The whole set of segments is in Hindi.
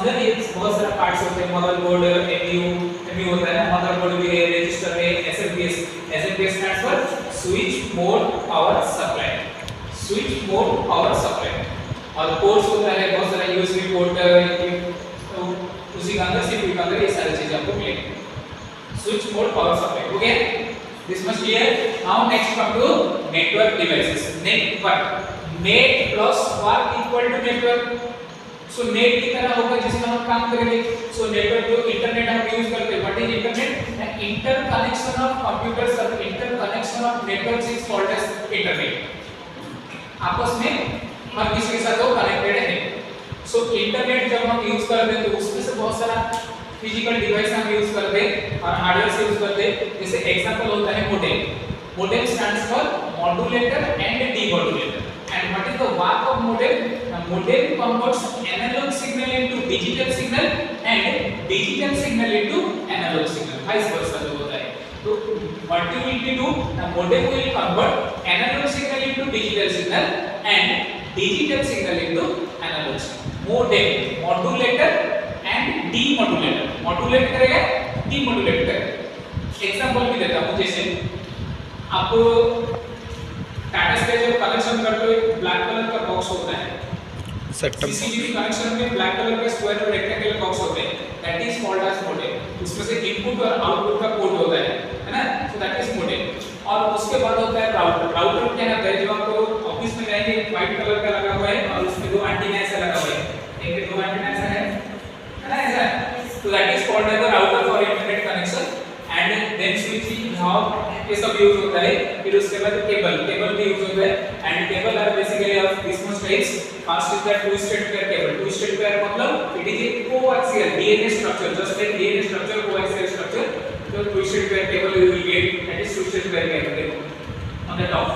अंदर ये बहुत सारे पार्ट्स होते हैं, मदरबोर्ड, एमयू होता है, मदरबोर्ड भी है, रजिस्टर है, SMPS. SMPS stands for switch mode power supply, switch mode power supply. और पोर्ट्स होता है बहुत सारा, यूएसबी पोर्ट, तो उसी के अंदर सीपीयू के अंदर ये सारी चीजें आपको मिलेंगी। Switch mode power supply, okay, this much clear. Now next come to network devices. Network, net plus work equal to network. So net की तरह होगा जिसमें हम काम करेंगे। सो नेटवर्क जो इंटरनेट हम यूज करते हैं, what is internet? Interconnection of computers, और interconnection of networks is called as internet. आपस में हर किसी के साथ वो कनेक्टेड है। सो इंटरनेट जब हम यूज करते हैं तो उसमें से बहुत सारा फिजिकल डिवाइस हम यूज करते हैं और हार्डवेयर से यूज करते हैं। जैसे एग्जांपल होता है modem. Modem stands for modulator and demodulator. And what is the work of modem? The modem converts analog signal into digital signal and digital signal into analog signal. Vice versa जो होता है। तो what you will do? The modem will convert analog signal into digital signal and digital signal into analog signal. Modem, modulator and demodulator. Modulate करेगा, demodulate करेगा। एग्जांपल भी देता हूँ, जैसे आपको टाटा स्काई जब कनेक्शन करते हो एक ब्लैक कलर का बॉक्स होता है, सेटअप सीसीटीवी कनेक्शन में ब्लैक कलर का स्क्वायर और रेक्टेंगुलर बॉक्स होते हैं, that is called as modem. उसमें से इनपुट और आउटपुट का पोर्ट होता है ना, सो दैट इज मोडेम। और उसके बाद होता है राउटर। राउटर क्या होता है? जो आपको ऑफिस में जाएंगे व्हाइट कलर का लगा हुआ है और उसमें दो एंटीना ऐसा लगा हुआ है, एक दो एंटीना ऐसा है ना, ऐसा, so that is called as the router for internet connection। and then switching how ये सब यूज होता है। फिर उसके बाद केबल भी यूज होता है। And cable are basically of this much types. First is the twisted pair cable. Twisted pair मतलब it is a coaxial DNA structure, just like DNA structure, coaxial structure. तो twisted pair cable you will get, that is twisted pair cable on the top,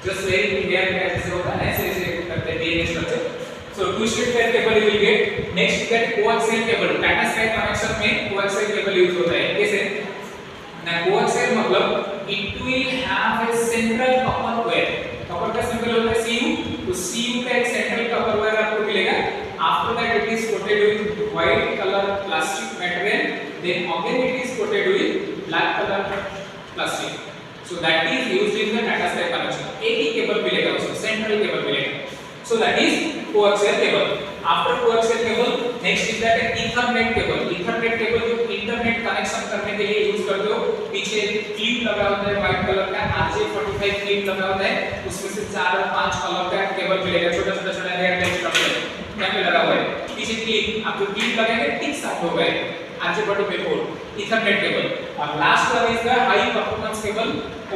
just like India में ऐसे होता है, ऐसे करते हैं DNA structure. So twisted pair cable you will get. Next that coaxial cable. Tata sky connection में coaxial cable यूज होता है। कैसे? ना coaxial मतलब it will have a central copper wire. copper का सिंबल होता है Cu, तो Cu का एक central copper wire आपको मिलेगा। After that it is coated with white color plastic material. Then again it is coated with black color plastic. So that is used in the Tata sky connection. एक ही केबल मिलेगा उसमें, central केबल मिलेगा। So that is coaxial cable. After coaxial cable, next is that Ethernet cable. Ethernet cable जो इंटरनेट कनेक्शन करने के लिए यूज करते हो, पीछे क्लिप लगा होता है व्हाइट कलर का, RJ45 क्लिप लगा होता है, उसमें से 4 और 5 कलर का केबल मिलेगा, छोटा छोटा हेयर टाइप स्ट्रक्चर यहाँ पे लगा हुआ है। पीछे क्लिप, आप जो क्लिप लगाएंगे ठीक साफ हो गए, RJ45 Ethernet cable। और लास्ट वाला इसका high performance cable,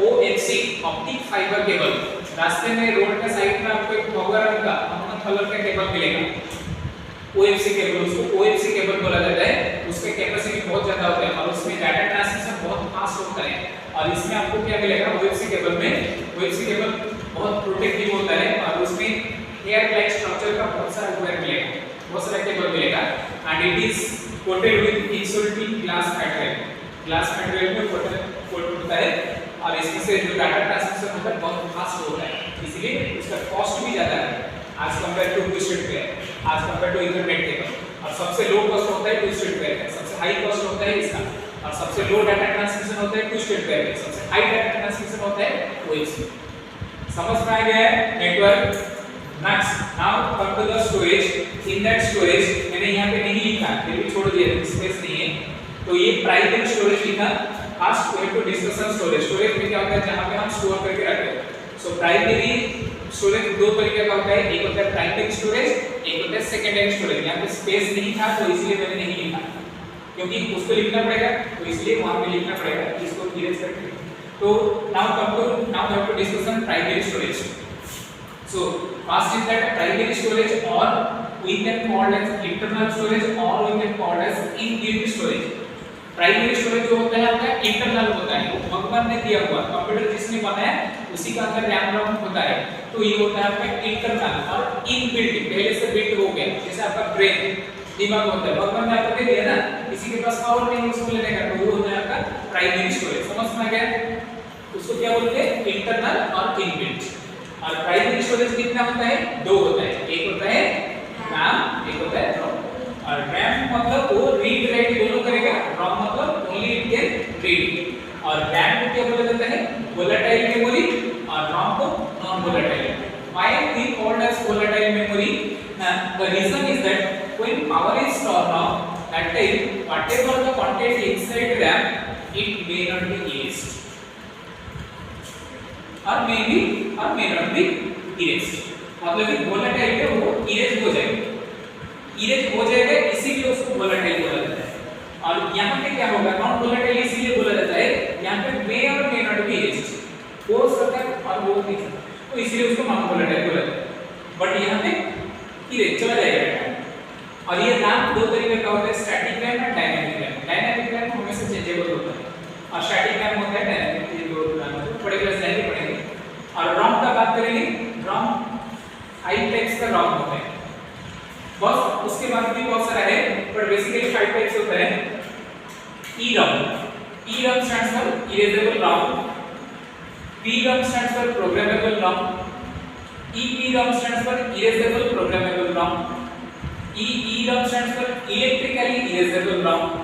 OFC optic fibre cable. रास्ते में रोड के साइड में आपको एक भगवा रंग का अमन कलर का केबल मिलेगा, OFC केबल, उसको OFC केबल बोला जाता है। उसके कैपेसिटी बहुत ज्यादा होता है और उसमें डाटा ट्रांसमिशन बहुत फास्ट होता है। और इसमें आपको क्या मिलेगा? OFC केबल में, OFC केबल बहुत प्रोटेक्टिव होता है और उसमें हेयर लाइक स्ट्रक्चर का बहुत सारा वायर मिलेगा, बहुत सारा केबल मिलेगा। And it is coated with insulating glass material. Glass material में कोट होता है और इसमें से जो डाटा ट्रांसमिशन होता है बहुत फास्ट होता है, इसलिए उसका कॉस्ट भी ज्यादा है आज कंपेयर टू ट्विस्टेड पेयर, आज कंपेयर टू इंटरनेट केबल। और सबसे लो कॉस्ट होता है ट्विस्टेड पेयर का, सबसे हाई कॉस्ट होता है इसका। और सबसे लो डाटा ट्रांसमिशन होता है ट्विस्टेड पेयर का, सबसे हाई डाटा ट्रांसमिशन होता है OFC। समझ में आ गया है network? Next now come to the storage. In that storage मैंने यहाँ पे नहीं लिखा, ये भी छोड़ दिया, स्पेस नहीं है, तो ये प्राइमरी स्टोरेज लिखा। First we have to discuss storage. Storage में क्या होता है? जहाँ पे हम स्टोर करके रखते हैं। सो प्राइमरी स्टोरेज दो तरीके का होता है, एक होता है प्राइमरी स्टोरेज, एक होता है सेकेंडरी स्टोरेज। यहाँ पे स्पेस नहीं था तो इसलिए मैंने नहीं लिखा, क्योंकि उसको लिखना पड़ेगा तो इसलिए वहाँ पे लिखना पड़ेगा, इसको इरेज करके। तो now we have to discuss primary storage. So first is that primary storage और we can call as internal storage or we can call as inbuilt storage। Primary storage जो होता है आपका इंटरनल होता है, वो भगवान ने दिया हुआ, कंप्यूटर जिसने बनाया उसी का अंदर रैम रोम होता है, तो ये होता है आपका इंटरनल। और इनबिल्ट पहले से बिल्ट हो गया, जैसे आपका ब्रेन दिमाग होता है, भगवान ने आपको दे दिया ना, किसी के पास पावर नहीं है उसको लेने का, तो वो होता है आपका प्राइमरी स्टोरेज। समझ में आ गया? उसको क्या बोलते हैं? इंटरनल और इनबिल्ट। और प्राइमरी स्टोरेज कितना होता है? दो होता है, एक होता है RAM, एक होता है ROM। और volatile memory और ROM को non volatile. Why we called as volatile memory? The reason is that when power is stored now, that time whatever the content inside RAM, it may not be erased or may not be erased. मतलब कि volatile है वो erase हो जाएगा, इसीलिए उसको volatile बोला जाता है. और यहाँ पे क्या होगा, नॉन वोलेटाइल इसीलिए बोला जाता है, यहाँ पे मे और मे नॉट बी erased हो सकता है और वो नहीं सकता, तो इसीलिए उसको नॉन वोलेटाइल बोला जाता है. बट यहाँ पे इरेज चला जाएगा. और ये रैम दो तरीके का होता है, स्टैटिक रैम और डायनामिक रैम. डायनामिक रैम हमेशा चेंजेबल होता है और स्टैटिक रैम होता है डायनामिक. ये दो रैम होते हैं, बड़े क्लास जाएंगे पढ़ेंगे. और रॉम का बात करेंगे, रॉम हाई टाइप्स का रॉम होता है. बस उसके बाद भी बहुत सारा है, बट बेसिकली 5 टाइप्स होता है. EROM. EROM stands for erasable ROM. PROM stands for programmable ROM. EPROM stands for erasable programmable ROM. EEROM stands for electrically erasable ROM.